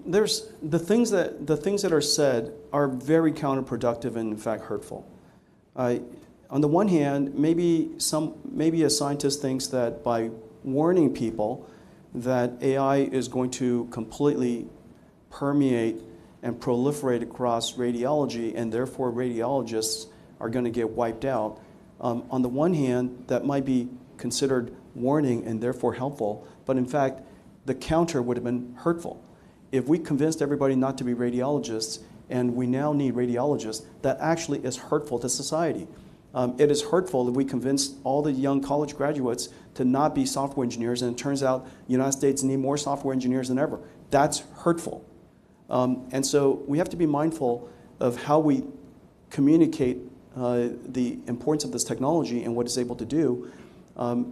There's the things that are said are very counterproductive and in fact hurtful. On the one hand, maybe a scientist thinks that by warning people that AI is going to completely permeate and proliferate across radiology, and therefore radiologists are going to get wiped out. On the one hand, that might be considered warning and therefore helpful, but in fact, the counter would have been hurtful. If we convinced everybody not to be radiologists, and we now need radiologists, that actually is hurtful to society. It is hurtful if we convince all the young college graduates to not be software engineers, and it turns out the United States need more software engineers than ever. That's hurtful. And so we have to be mindful of how we communicate the importance of this technology and what it's able to do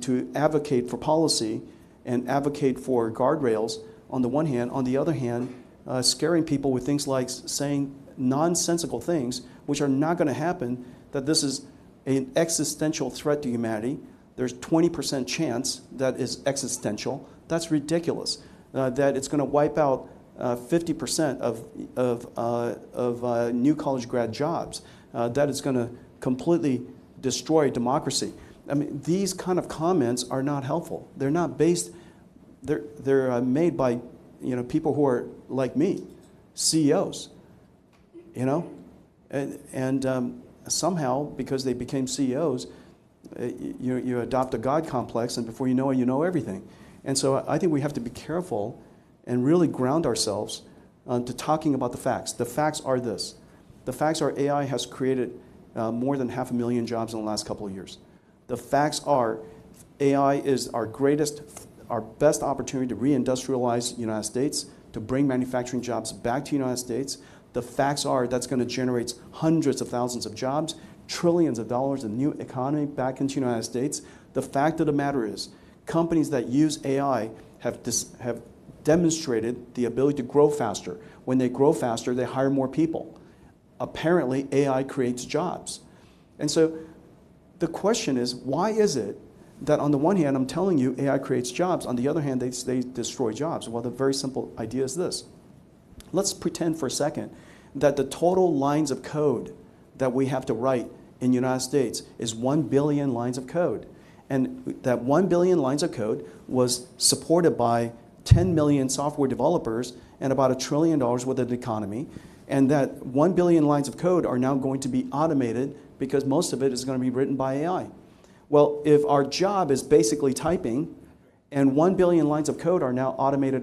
to advocate for policy and advocate for guardrails on the one hand. On the other hand, scaring people with things like saying nonsensical things, which are not going to happen, that this is an existential threat to humanity. There's 20% chance that is existential. That's ridiculous. That it's going to wipe out 50% of new college grad jobs. That it's going to completely destroy democracy. I mean, these kind of comments are not helpful. They're not based. They're made by people who are like me, CEOs. And somehow, because they became CEOs, you adopt a God complex, and before you know it, you know everything. And so I think we have to be careful and really ground ourselves to talking about the facts. The facts are this. The facts are AI has created more than 500,000 jobs in the last couple of years. The facts are AI is our best opportunity to reindustrialize the United States, to bring manufacturing jobs back to the United States. The facts are that's going to generate hundreds of thousands of jobs, trillions of dollars in new economy back into the United States. The fact of the matter is, companies that use AI have demonstrated the ability to grow faster. When they grow faster, they hire more people. Apparently, AI creates jobs. And so the question is, why is it that on the one hand, I'm telling you AI creates jobs, on the other hand, they destroy jobs? Well, the very simple idea is this. Let's pretend for a second that the total lines of code that we have to write in the United States is 1 billion lines of code. And that 1 billion lines of code was supported by 10 million software developers and about $1 trillion worth of the economy. And that 1 billion lines of code are now going to be automated because most of it is going to be written by AI. Well, if our job is basically typing and 1 billion lines of code are now automated